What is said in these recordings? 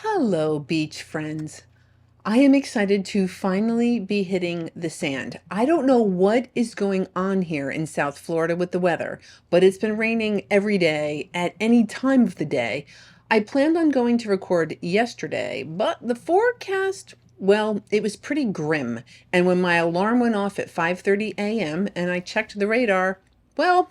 Hello, beach friends. I am excited to finally be hitting the sand. I don't know what is going on here in South Florida with the weather, but it's been raining every day at any time of the day. I planned on going to record yesterday, but the forecast, well, it was pretty grim. And when my alarm went off at 5:30 a.m. and I checked the radar, well,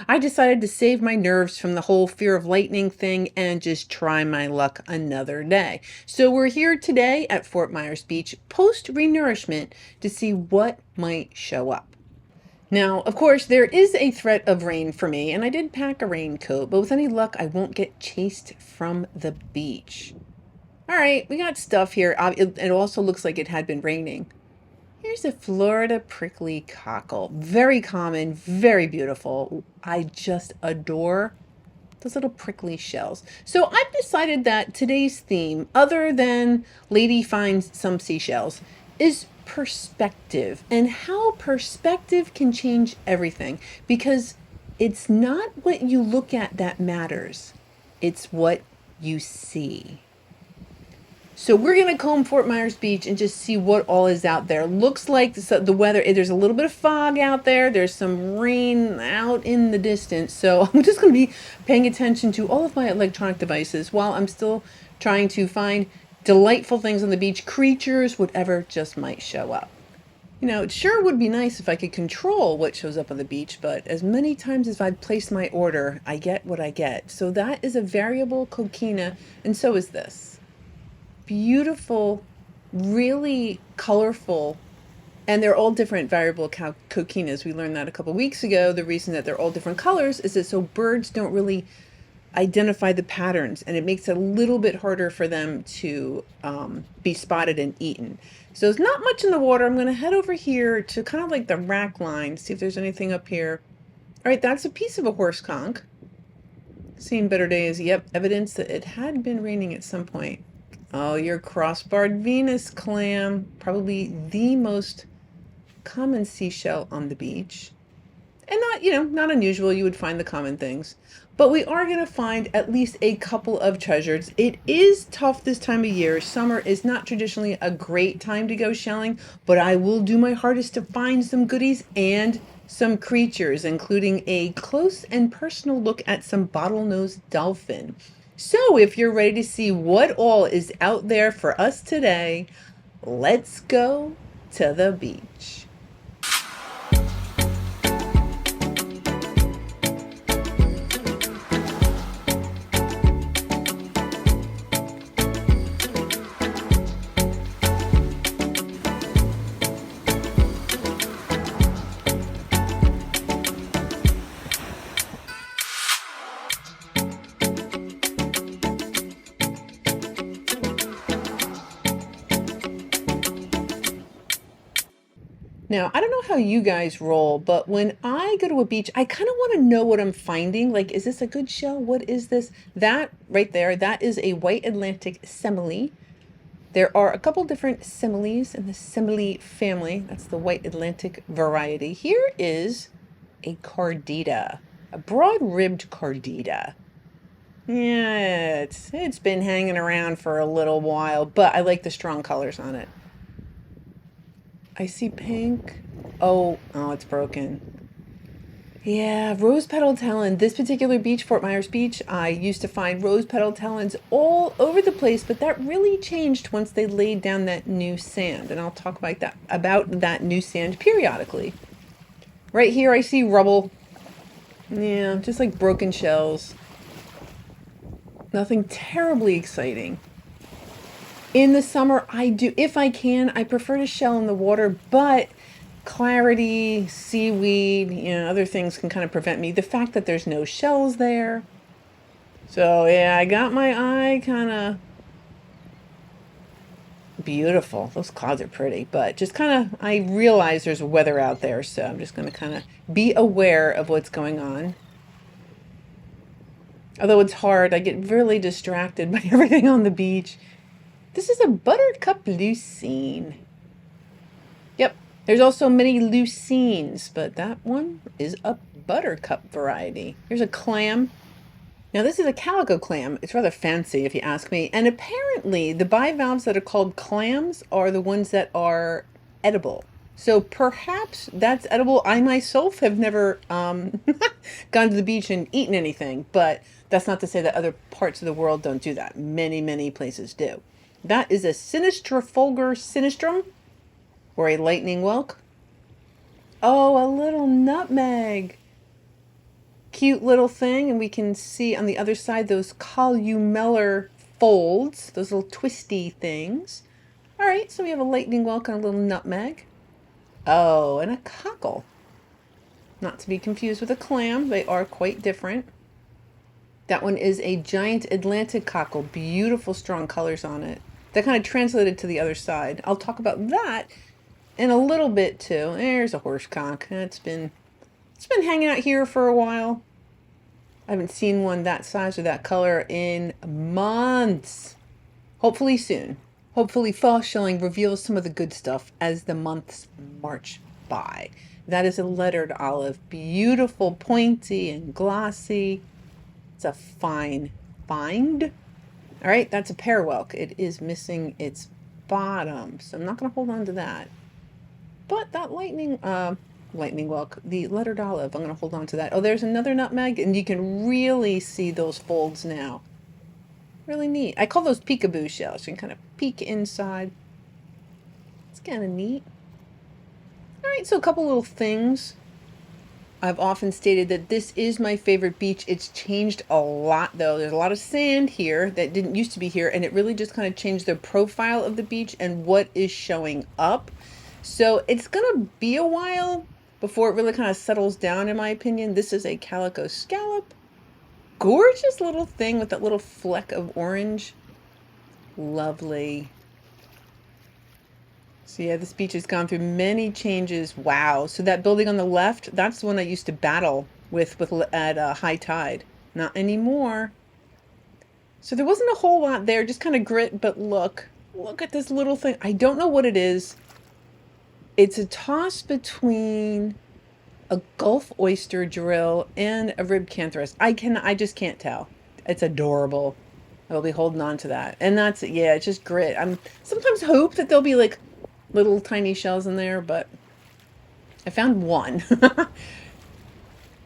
I decided to save my nerves from the whole fear of lightning thing and just try my luck another day. So we're here today at Fort Myers Beach post renourishment to see what might show up. Now, of course, there is a threat of rain for me, and I did pack a raincoat, but with any luck, I won't get chased from the beach. All right, we got stuff here. It also looks like it had been raining. Here's a Florida prickly cockle. Very common, very beautiful. I just adore those little prickly shells. So I've decided that today's theme, other than Lady Finds Some Seashells, is perspective and how perspective can change everything, because it's not what you look at that matters. It's what you see. So we're going to comb Fort Myers Beach and just see what all is out there. Looks like the weather, there's a little bit of fog out there. There's some rain out in the distance. So I'm just going to be paying attention to all of my electronic devices while I'm still trying to find delightful things on the beach, creatures, whatever just might show up. You know, it sure would be nice if I could control what shows up on the beach, but as many times as I've placed my order, I get what I get. So that is a variable coquina, and so is this. Beautiful, really colorful, and they're all different variable coquinas. We learned that a couple weeks ago. The reason that they're all different colors is that so birds don't really identify the patterns, and it makes it a little bit harder for them to be spotted and eaten. So there's not much in the water. I'm going to head over here to kind of like the rack line, see if there's anything up here. All right, that's a piece of a horse conch. Seen better days. Yep, evidence that it had been raining at some point. Oh, your crossbarred Venus clam, probably the most common seashell on the beach. And not unusual, you would find the common things. But we are going to find at least a couple of treasures. It is tough this time of year. Summer is not traditionally a great time to go shelling, but I will do my hardest to find some goodies and some creatures, including a close and personal look at some bottlenose dolphin. So if you're ready to see what all is out there for us today, let's go to the beach. Now, I don't know how you guys roll, but when I go to a beach, I kind of want to know what I'm finding. Like, is this a good shell? What is this? That right there, that is a white Atlantic simile. There are a couple different similes in the simile family. That's the white Atlantic variety. Here is a cardita, a broad-ribbed cardita. Yeah, it's been hanging around for a little while, but I like the strong colors on it. I see pink. Oh, it's broken. Yeah, rose petal talon. This particular beach, Fort Myers Beach, I used to find rose petal talons all over the place, but that really changed once they laid down that new sand. And I'll talk about that new sand periodically. Right here, I see rubble. Yeah, just like broken shells. Nothing terribly exciting. In the summer, if I can, I prefer to shell in the water, but clarity, seaweed, other things can kind of prevent me. The fact that there's no shells there. So yeah, I got my eye kind of beautiful. Those clouds are pretty, but just kind of, I realize there's weather out there, so I'm just going to kind of be aware of what's going on. Although it's hard, I get really distracted by everything on the beach. This is a buttercup lucine. Yep, there's also many lucines, but that one is a buttercup variety. Here's a clam. Now this is a calico clam. It's rather fancy if you ask me. And apparently the bivalves that are called clams are the ones that are edible. So perhaps that's edible. I myself have never gone to the beach and eaten anything, but that's not to say that other parts of the world don't do that. Many, many places do. That is a Sinistrifulgur sinistrum, or a lightning whelk. Oh, a little nutmeg. Cute little thing, and we can see on the other side those columellar folds, those little twisty things. All right, so we have a lightning whelk and a little nutmeg. Oh, and a cockle. Not to be confused with a clam, they are quite different. That one is a giant Atlantic cockle, beautiful strong colors on it. That kind of translated to the other side. I'll talk about that in a little bit too. There's a horsecock. It's been hanging out here for a while. I haven't seen one that size or that color in months. Hopefully soon. Hopefully fall shelling reveals some of the good stuff as the months march by. That is a lettered olive. Beautiful, pointy, and glossy. It's a fine find. All right, that's a pear whelk. It is missing its bottom, so I'm not going to hold on to that. But that lightning whelk, the lettered olive, I'm going to hold on to that. Oh, there's another nutmeg, and you can really see those folds now. Really neat. I call those peekaboo shells. You can kind of peek inside. It's kind of neat. All right, so a couple little things. I've often stated that this is my favorite beach. It's changed a lot, though. There's a lot of sand here that didn't used to be here, and it really just kind of changed the profile of the beach and what is showing up. So it's going to be a while before it really kind of settles down, in my opinion. This is a calico scallop. Gorgeous little thing with that little fleck of orange. Lovely. So yeah, this beach has gone through many changes. Wow. So that building on the left, that's the one I used to battle with at high tide. Not anymore. So there wasn't a whole lot there, just kind of grit, but look at this little thing. I don't know what it is. It's a toss between a Gulf oyster drill and a rib cantharus. I just can't tell. It's adorable. I'll be holding on to that. And that's it. Yeah, it's just grit. I'm sometimes hope that there'll be like little tiny shells in there, but I found one.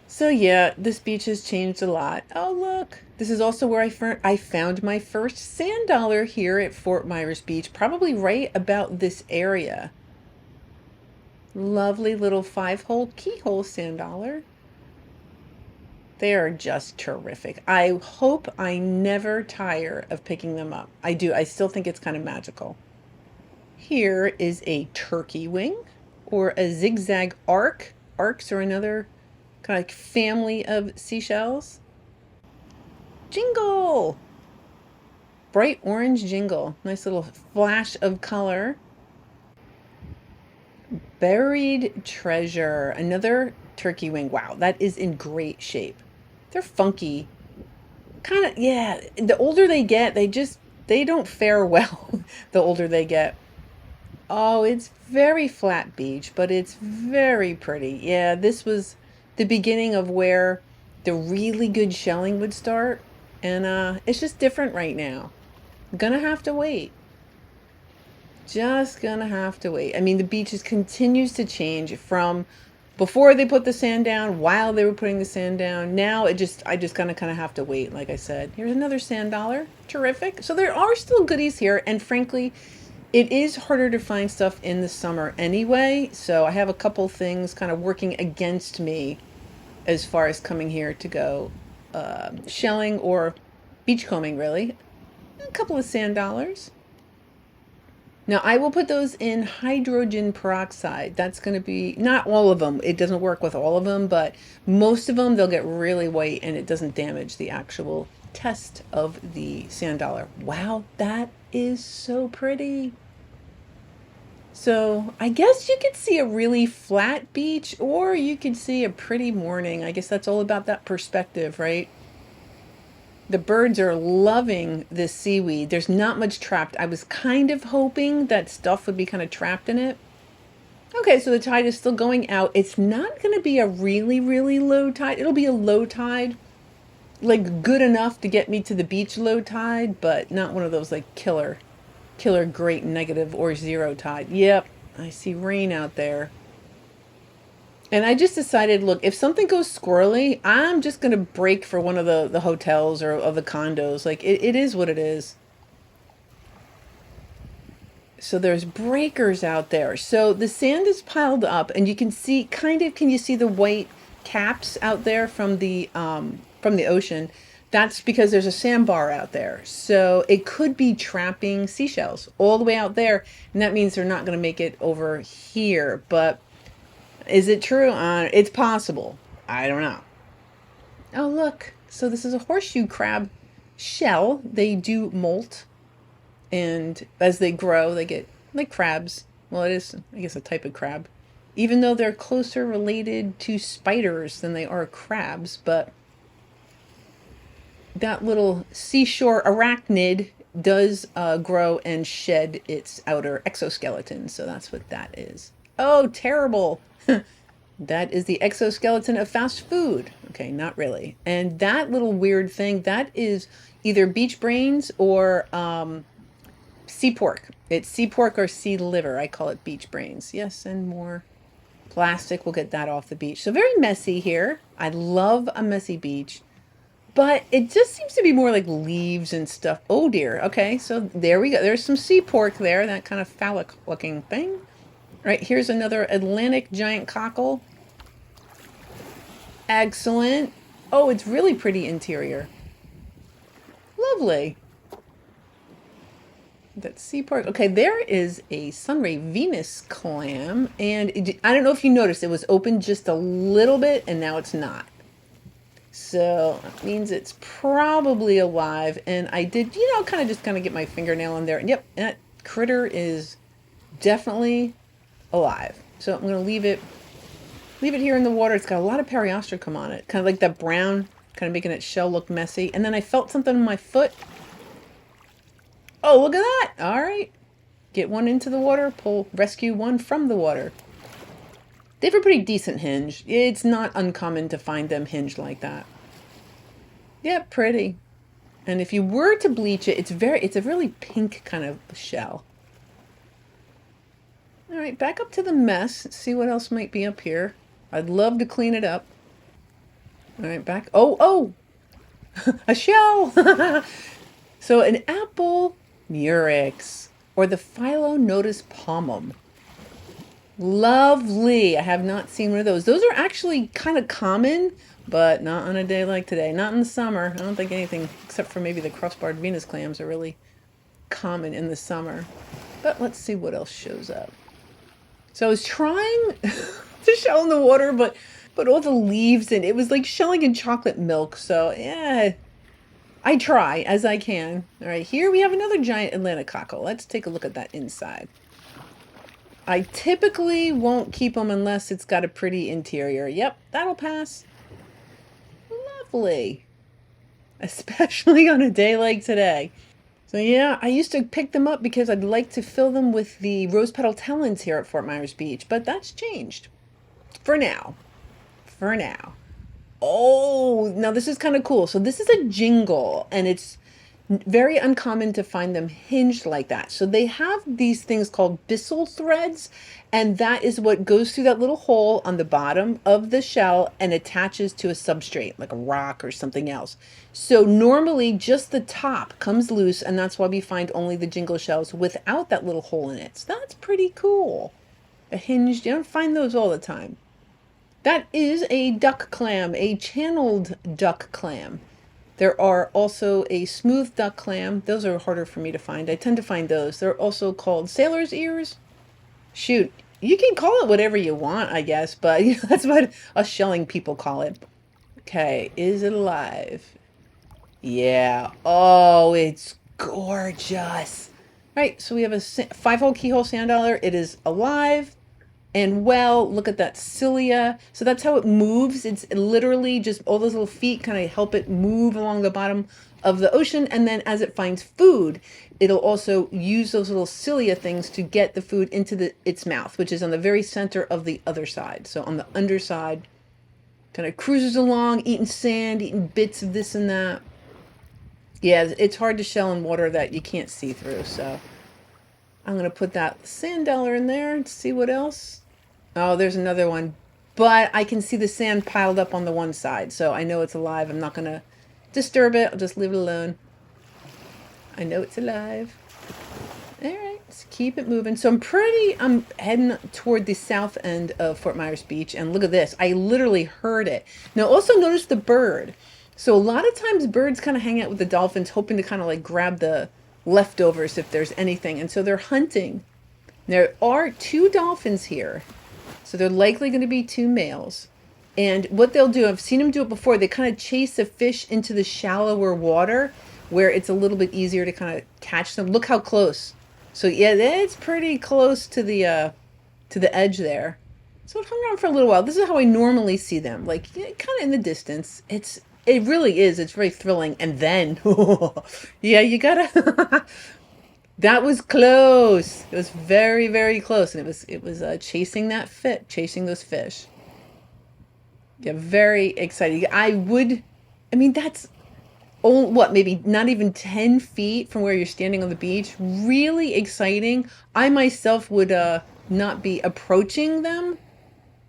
So yeah, this beach has changed a lot. Oh look, this is also where I found my first sand dollar here at Fort Myers Beach, probably right about this area. Lovely little 5-hole keyhole sand dollar. They are just terrific. I hope I never tire of picking them up. I do. I still think it's kind of magical. Here is a turkey wing or a zigzag arc. Arcs are another kind of family of seashells. Jingle! Bright orange jingle. Nice little flash of color. Buried treasure. Another turkey wing. Wow, that is in great shape. They're funky. Kind of, yeah. The older they get, they don't fare well the older they get. Oh, it's very flat beach, but it's very pretty. Yeah, this was the beginning of where the really good shelling would start. And it's just different right now. I'm gonna have to wait. Just gonna have to wait. I mean, the beach continues to change from before they put the sand down, while they were putting the sand down. Now I just gonna kind of have to wait, like I said. Here's another sand dollar. Terrific. So there are still goodies here, and frankly, it is harder to find stuff in the summer anyway, so I have a couple things kind of working against me as far as coming here to go shelling or beachcombing, really. A couple of sand dollars. Now I will put those in hydrogen peroxide. That's going to be, not all of them. It doesn't work with all of them, but most of them, they'll get really white and it doesn't damage the actual test of the sand dollar. Wow, that is so pretty. So I guess you could see a really flat beach or you could see a pretty morning. I guess that's all about that perspective, right? The birds are loving this seaweed. There's not much trapped. I was kind of hoping that stuff would be kind of trapped in it. Okay, so the tide is still going out. It's not going to be a really, really low tide. It'll be a low tide. like good enough to get me to the beach low tide, but not one of those like killer great negative or zero tide. Yep, I see rain out there. And I just decided, look, if something goes squirrely, I'm just going to break for one of the hotels or of the condos. Like it is what it is. So there's breakers out there. So the sand is piled up and you can see kind of, can you see the white caps out there from the ocean? That's because there's a sandbar out there. So it could be trapping seashells all the way out there. And that means they're not going to make it over here. But is it true? It's possible. I don't know. Oh, look. So this is a horseshoe crab shell. They do molt. And as they grow, they get like crabs. Well, it is, I guess, a type of crab. Even though they're closer related to spiders than they are crabs. But that little seashore arachnid does grow and shed its outer exoskeleton. So that's what that is. Oh, terrible. That is the exoskeleton of fast food. Okay, not really. And that little weird thing, that is either beach brains or sea pork. It's sea pork or sea liver. I call it beach brains. Yes, and more plastic. We'll get that off the beach. So very messy here. I love a messy beach. But it just seems to be more like leaves and stuff. Oh dear. Okay, so there we go. There's some sea pork there, that kind of phallic looking thing. All right, here's another Atlantic giant cockle. Excellent. Oh, it's really pretty interior. Lovely. That sea pork. Okay, there is a Sunray Venus clam. And I don't know if you noticed, it was open just a little bit and now it's not. So that means it's probably alive. And I did, kind of get my fingernail in there. And yep, that critter is definitely alive. So I'm going to leave it here in the water. It's got a lot of periostracum on it. Kind of like that brown, kind of making its shell look messy. And then I felt something in my foot. Oh, look at that. All right. Get one into the water, rescue one from the water. They have a pretty decent hinge. It's not uncommon to find them hinged like that. Yeah, pretty. And if you were to bleach it, it's a really pink kind of shell. All right, back up to the mess. See what else might be up here. I'd love to clean it up. All right, back. Oh, a shell. So an apple murex or the Phyllonotus palmum. Lovely. I have not seen one of those. Those are actually kind of common, but not on a day like today. Not in the summer. I don't think anything except for maybe the cross-barred Venus clams are really common in the summer. But let's see what else shows up. So I was trying to shell in the water, but all the leaves and it was like shelling in chocolate milk. So yeah, I try as I can. All right, here we have another giant Atlantic cockle. Let's take a look at that inside. I typically won't keep them unless it's got a pretty interior. Yep, that'll pass. Lovely. Especially on a day like today. So yeah, I used to pick them up because I'd like to fill them with the rose petal talons here at Fort Myers Beach, but that's changed. For now. For now. Oh, now this is kind of cool. So this is a jingle, and it's very uncommon to find them hinged like that. So they have these things called byssal threads, and that is what goes through that little hole on the bottom of the shell and attaches to a substrate, like a rock or something else. So normally just the top comes loose, and that's why we find only the jingle shells without that little hole in it. So that's pretty cool. A hinged, you don't find those all the time. That is a duck clam, a channeled duck clam. There are also a smooth duck clam. Those are harder for me to find. I tend to find those. They're also called sailor's ears. Shoot, you can call it whatever you want, I guess, but that's what us shelling people call it. Okay, is it alive? Yeah. Oh, it's gorgeous. Right, so we have a 5-hole keyhole sand dollar. It is alive. And well, look at that cilia. So that's how it moves. It's literally just all those little feet kind of help it move along the bottom of the ocean. And then as it finds food, it'll also use those little cilia things to get the food into its mouth, which is on the very center of the other side. So on the underside, Kind of cruises along, eating sand, eating bits of this and that. Yeah, it's hard to shell in water that you can't see through, so I'm going to put that sand dollar in there and see what else. Oh, there's another one. But I can see the sand piled up on the one side, so I know it's alive. I'm not going to disturb it. I'll just leave it alone. I know it's alive. All right, let's keep it moving. So I'm heading toward the south end of Fort Myers Beach, and look at this. I literally heard it. Now, also notice the bird. So a lot of times birds kind of hang out with the dolphins, hoping to kind of like grab the leftovers if there's anything. And so they're hunting. There are 2 dolphins here. So they're likely going to be 2 males. And what they'll do, I've seen them do it before, they kind of chase the fish into the shallower water where it's a little bit easier to kind of catch them. Look how close. So yeah, it's pretty close to the edge there. So it hung around for a little while. This is how I normally see them, like kind of in the distance. It really is. It's very thrilling. And then, yeah, you gotta. That was close. It was very, very close, and it was chasing chasing those fish. Yeah, very exciting. I mean, that's maybe not even 10 feet from where you're standing on the beach. Really exciting. I myself would not be approaching them.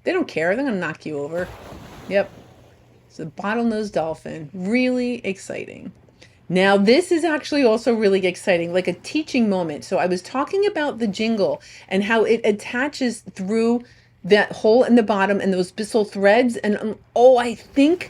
They don't care. They're going to knock you over. Yep. So bottlenose dolphin. Really exciting. Now, this is actually also really exciting, like a teaching moment. So I was talking about the jingle and how it attaches through that hole in the bottom and those bissel threads. And I think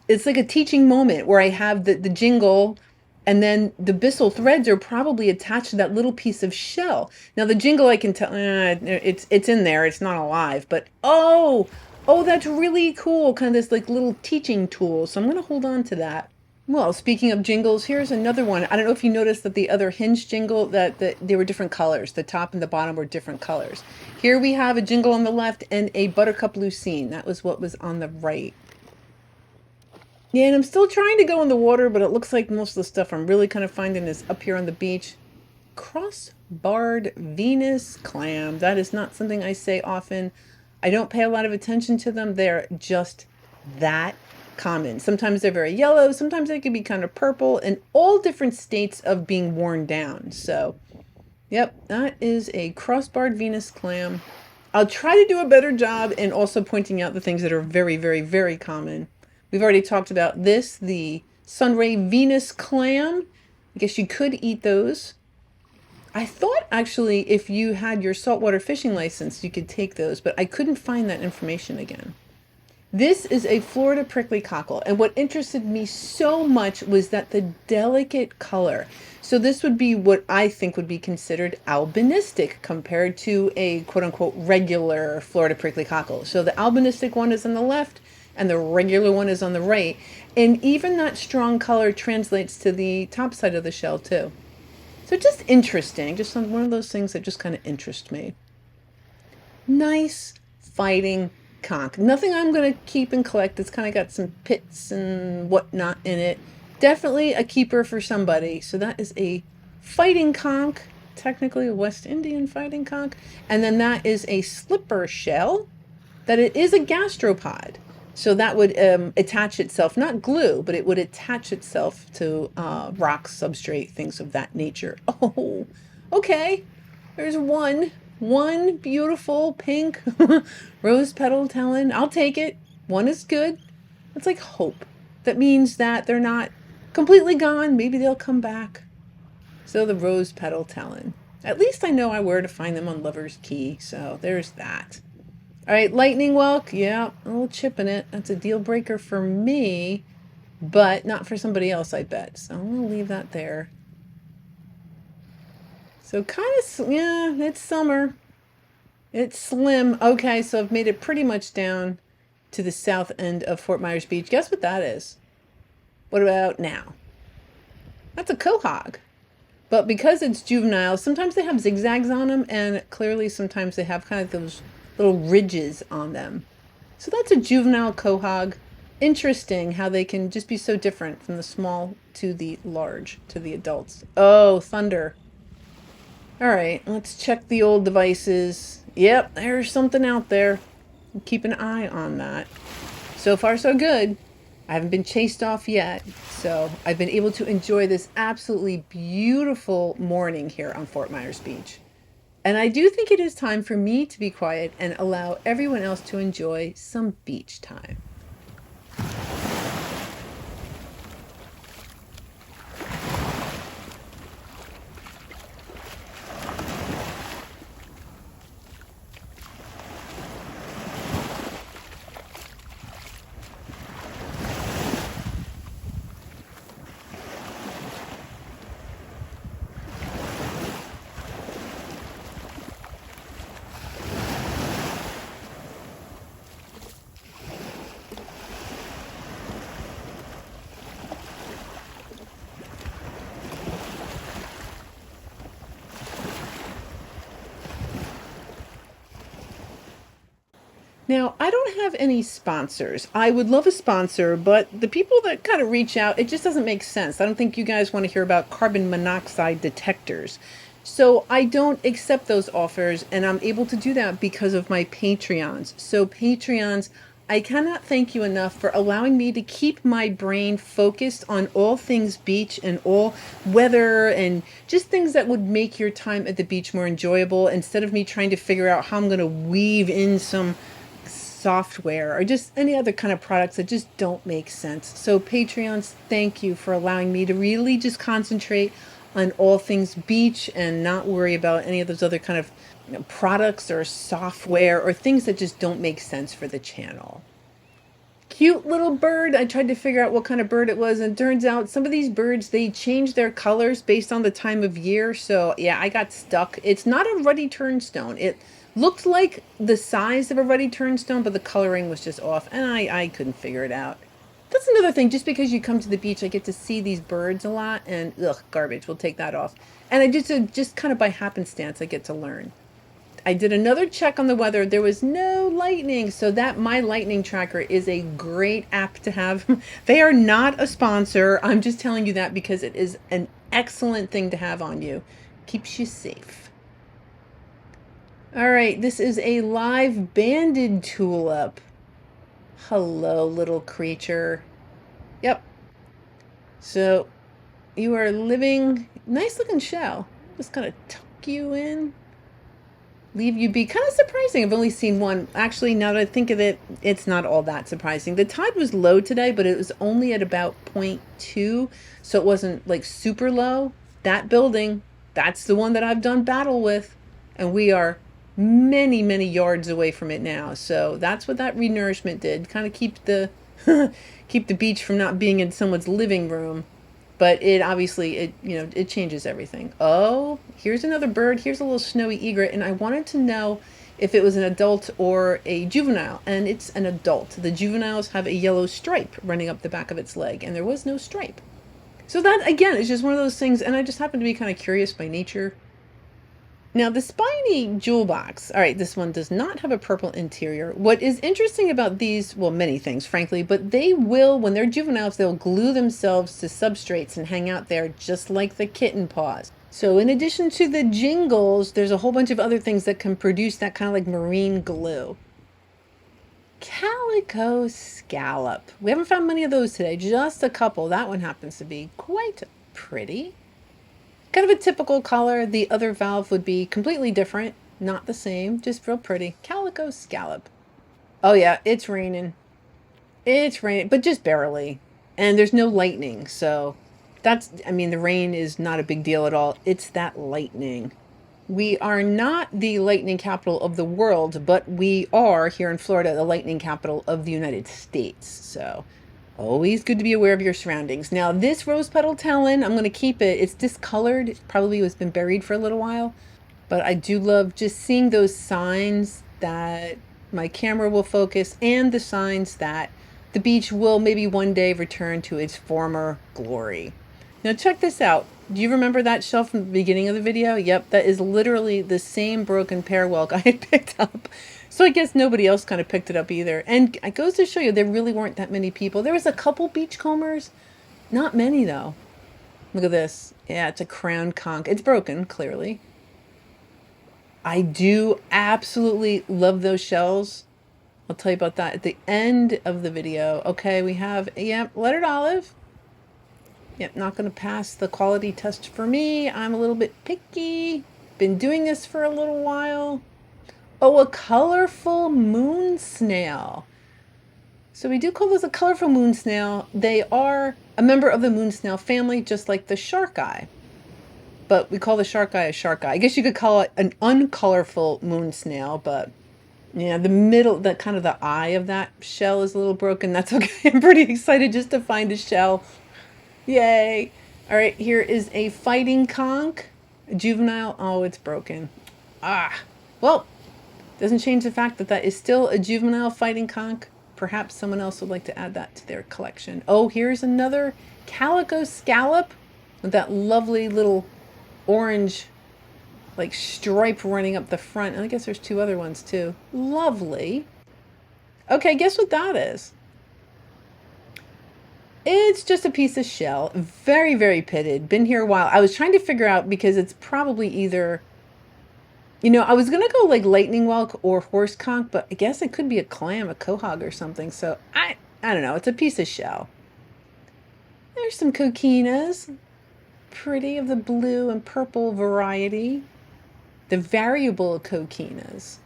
it's like a teaching moment where I have the jingle, and then the bissel threads are probably attached to that little piece of shell. Now the jingle, I can tell it's in there. It's not alive, but that's really cool. Kind of this like little teaching tool. So I'm going to hold on to that. Well, speaking of jingles, here's another one. I don't know if you noticed that the other hinge jingle, that they were different colors. The top and the bottom were different colors. Here we have a jingle on the left and a Buttercup Lucine. That was what was on the right. Yeah, and I'm still trying to go in the water, but it looks like most of the stuff I'm really kind of finding is up here on the beach. Cross-barred Venus clam. That is not something I say often. I don't pay a lot of attention to them. They're just that common. Sometimes they're very yellow. Sometimes they can be kind of purple, and all different states of being worn down. So, yep, that is a cross-barred Venus clam. I'll try to do a better job in also pointing out the things that are very, very, very common. We've already talked about this, the Sunray Venus clam. I guess you could eat those. I thought actually if you had your saltwater fishing license, you could take those, but I couldn't find that information again. This is a Florida prickly cockle, and what interested me so much was that the delicate color. So this would be what I think would be considered albinistic compared to a quote-unquote regular Florida prickly cockle. So the albinistic one is on the left, and the regular one is on the right. And even that strong color translates to the top side of the shell too. So just interesting, just one of those things that just kind of interest me. Nice fighting conch. Nothing I'm going to keep and collect. It's kind of got some pits and whatnot in it. Definitely a keeper for somebody. So that is a fighting conch, technically a West Indian fighting conch. And then that is a slipper shell, that it is a gastropod. So that would attach itself, not glue, but it would attach itself to rocks, substrate, things of that nature. Oh, okay. There's one beautiful pink rose petal talon. I'll take it. One is good. It's like hope. That means that they're not completely gone. Maybe they'll come back. So the rose petal talon. At least I know where to find them on Lover's Key. So there's that. All right, lightning whelk. Yeah, a little chip in it. That's a deal breaker for me, but not for somebody else, I bet. So I'm going to leave that there. So kind of, yeah, it's summer. It's slim. Okay, so I've made it pretty much down to the south end of Fort Myers Beach. Guess what that is? What about now? That's a quahog. But because it's juvenile, sometimes they have zigzags on them, and clearly sometimes they have kind of those little ridges on them. So that's a juvenile quahog. Interesting how they can just be so different from the small to the large, to the adults. Oh, thunder. All right, let's check the old devices. Yep, there's something out there. Keep an eye on that. So far, so good. I haven't been chased off yet, so I've been able to enjoy this absolutely beautiful morning here on Fort Myers Beach. And I do think it is time for me to be quiet and allow everyone else to enjoy some beach time. Now, I don't have any sponsors. I would love a sponsor, but the people that kind of reach out, it just doesn't make sense. I don't think you guys want to hear about carbon monoxide detectors. So I don't accept those offers, and I'm able to do that because of my Patreons. So, Patreons, I cannot thank you enough for allowing me to keep my brain focused on all things beach and all weather and just things that would make your time at the beach more enjoyable instead of me trying to figure out how I'm going to weave in some software or just any other kind of products that just don't make sense. So Patreons, thank you for allowing me to really just concentrate on all things beach and not worry about any of those other kind of products or software or things that just don't make sense for the channel. Cute little bird. I tried to figure out what kind of bird it was, and it turns out some of these birds, they change their colors based on the time of year. So yeah, I got stuck. It's not a ruddy turnstone. It looked like the size of a ruddy turnstone, but the coloring was just off, and I couldn't figure it out. That's another thing. Just because you come to the beach, I get to see these birds a lot, and ugh, garbage. We'll take that off. And I just kind of by happenstance, I get to learn. I did another check on the weather. There was no lightning. So that My Lightning Tracker is a great app to have. They are not a sponsor. I'm just telling you that because it is an excellent thing to have on you. Keeps you safe. All right, this is a live banded tulip. Hello, little creature. Yep. So you are living, nice looking shell. Just kind of tuck you in. Leave you be. Kind of surprising. I've only seen one. Actually, now that I think of it, it's not all that surprising. The tide was low today, but it was only at about 0.2, so it wasn't like super low. That building, that's the one that I've done battle with, and we are many, many yards away from it now. So that's what that renourishment did. Kind of keep the keep the beach from not being in someone's living room. But it obviously, it changes everything. Oh, here's another bird. Here's a little snowy egret. And I wanted to know if it was an adult or a juvenile. And it's an adult. The juveniles have a yellow stripe running up the back of its leg. And there was no stripe. So that, again, is just one of those things. And I just happen to be kind of curious by nature. Now, the spiny jewel box, all right, this one does not have a purple interior. What is interesting about these, well, many things, frankly, but they will, when they're juveniles, they'll glue themselves to substrates and hang out there just like the kitten paws. So in addition to the jingles, there's a whole bunch of other things that can produce that kind of like marine glue. Calico scallop. We haven't found many of those today, just a couple. That one happens to be quite pretty. Kind of a typical color. The other valve would be completely different. Not the same, just real pretty. Calico scallop. Oh yeah, it's raining. It's raining, but just barely. And there's no lightning, so the rain is not a big deal at all. It's that lightning. We are not the lightning capital of the world, but we are here in Florida, the lightning capital of the United States. So always good to be aware of your surroundings. Now, this rose petal talon, I'm going to keep it. It's discolored. It probably has been buried for a little while. But I do love just seeing those signs that my camera will focus and the signs that the beach will maybe one day return to its former glory. Now, check this out. Do you remember that shell from the beginning of the video? Yep, that is literally the same broken pear whelk I had picked up. So I guess nobody else kind of picked it up either. And it goes to show you there really weren't that many people. There was a couple beachcombers. Not many, though. Look at this. Yeah, it's a crown conch. It's broken, clearly. I do absolutely love those shells. I'll tell you about that at the end of the video. Okay, we have, yep, lettered olive. Yep, not going to pass the quality test for me. I'm a little bit picky. Been doing this for a little while. Oh, a colorful moon snail. So we do call this a colorful moon snail. They are a member of the moon snail family, just like the shark eye. But we call the shark eye a shark eye. I guess you could call it an uncolorful moon snail, but yeah, the middle, the kind of the eye of that shell is a little broken. That's okay. I'm pretty excited just to find a shell. Yay. All right, here is a fighting conch, a juvenile. Oh, it's broken. Ah, well, doesn't change the fact that that is still a juvenile fighting conch. Perhaps someone else would like to add that to their collection. Oh, here's another calico scallop with that lovely little orange like stripe running up the front. And I guess there's two other ones too. Lovely. Okay, guess what that is? It's just a piece of shell. Very, very pitted. Been here a while. I was trying to figure out because it's probably either, I was going to go like lightning whelk or horse conch, but I guess it could be a clam, a quahog or something. So I don't know. It's a piece of shell. There's some coquinas. Pretty, of the blue and purple variety. The variable coquinas.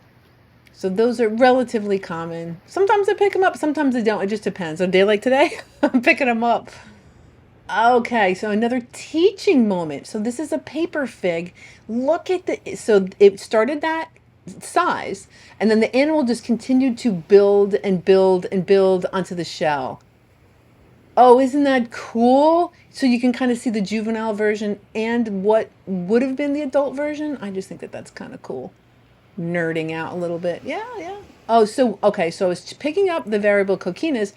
So those are relatively common. Sometimes I pick them up, sometimes I don't. It just depends. On a day like today, I'm picking them up. Okay, so another teaching moment. So this is a paper fig. Look at so it started that size, and then the animal just continued to build and build and build onto the shell. Oh, isn't that cool? So you can kind of see the juvenile version and what would have been the adult version. I just think that that's kind of cool. Nerding out a little bit. Yeah, yeah. Oh, so, okay, so I was picking up the variable coquinas,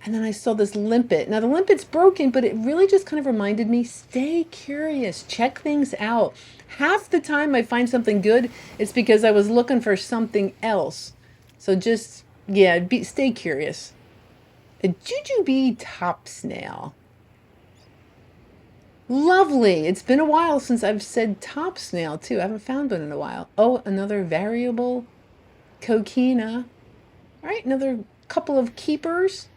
and then I saw this limpet. Now, the limpet's broken, but it really just kind of reminded me, stay curious, check things out. Half the time I find something good, it's because I was looking for something else. So just, yeah, stay curious. A jujube top snail. Lovely. It's been a while since I've said top snail, too. I haven't found one in a while. Oh, another variable coquina. All right, another couple of keepers.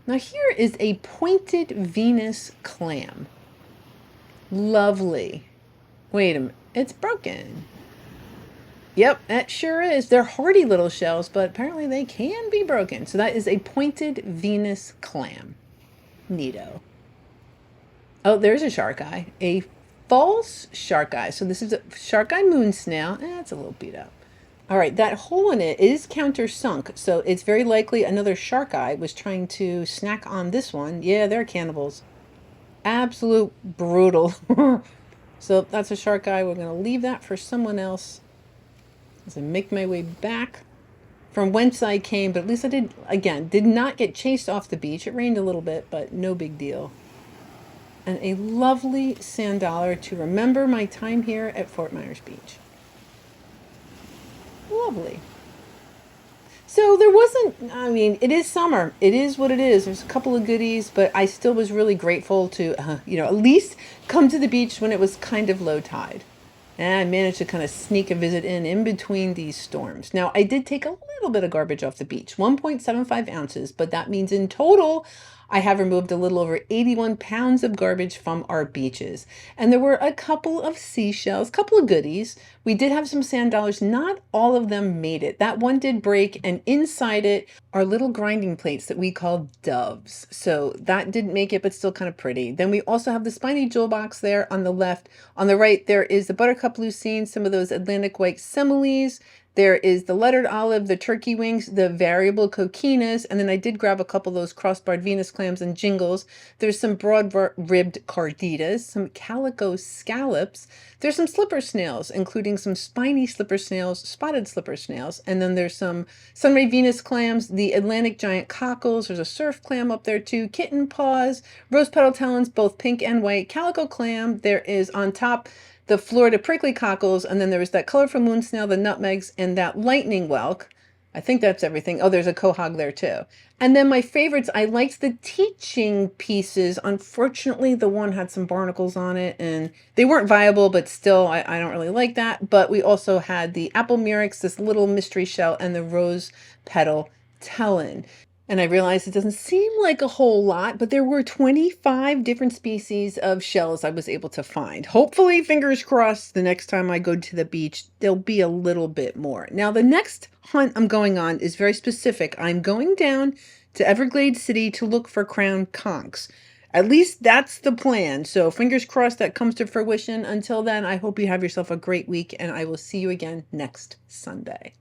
Now here is a pointed Venus clam. Lovely. Wait a minute. It's broken. Yep, that sure is. They're hardy little shells, but apparently they can be broken. So that is a pointed Venus clam. Neato. Oh, there's a shark eye. A false shark eye. So this is a shark eye moon snail. It's a little beat up. All right, that hole in it is countersunk. So it's very likely another shark eye was trying to snack on this one. Yeah, they're cannibals. Absolute brutal. So that's a shark eye. We're going to leave that for someone else as I make my way back from whence I came. But at least I did not get chased off the beach. It rained a little bit, but no big deal. And a lovely sand dollar to remember my time here at Fort Myers Beach. Lovely. So there wasn't, it is summer. It is what it is. There's a couple of goodies, but I still was really grateful to, at least come to the beach when it was kind of low tide. And I managed to kind of sneak a visit in between these storms. Now, I did take a little bit of garbage off the beach, 1.75 ounces, but that means in total, I have removed a little over 81 pounds of garbage from our beaches. And there were a couple of seashells, a couple of goodies. We did have some sand dollars. Not all of them made it. That one did break, and inside it are little grinding plates that we call doves. So that didn't make it, but still kind of pretty. Then we also have the spiny jewel box there on the left. On the right, there is the buttercup lucine, some of those Atlantic white similes. There is the lettered olive, the turkey wings, the variable coquinas, and then I did grab a couple of those crossbarred Venus clams and jingles. There's some broad-ribbed carditas, some calico scallops. There's some slipper snails, including some spiny slipper snails, spotted slipper snails, and then there's some sunray Venus clams, the Atlantic giant cockles. There's a surf clam up there too, kitten paws, rose petal talons, both pink and white, calico clam. There is on top the Florida prickly cockles, and then there was that colorful moon snail, the nutmegs, and that lightning whelk. I think that's everything. Oh, there's a quahog there too. And then my favorites, I liked the teaching pieces. Unfortunately, the one had some barnacles on it and they weren't viable, but still, I don't really like that. But we also had the apple murex, this little mystery shell, and the rose petal talon. And I realized it doesn't seem like a whole lot, but there were 25 different species of shells I was able to find. Hopefully, fingers crossed, the next time I go to the beach, there'll be a little bit more. Now, the next hunt I'm going on is very specific. I'm going down to Everglades City to look for crown conchs. At least that's the plan. So fingers crossed that comes to fruition. Until then, I hope you have yourself a great week and I will see you again next Sunday.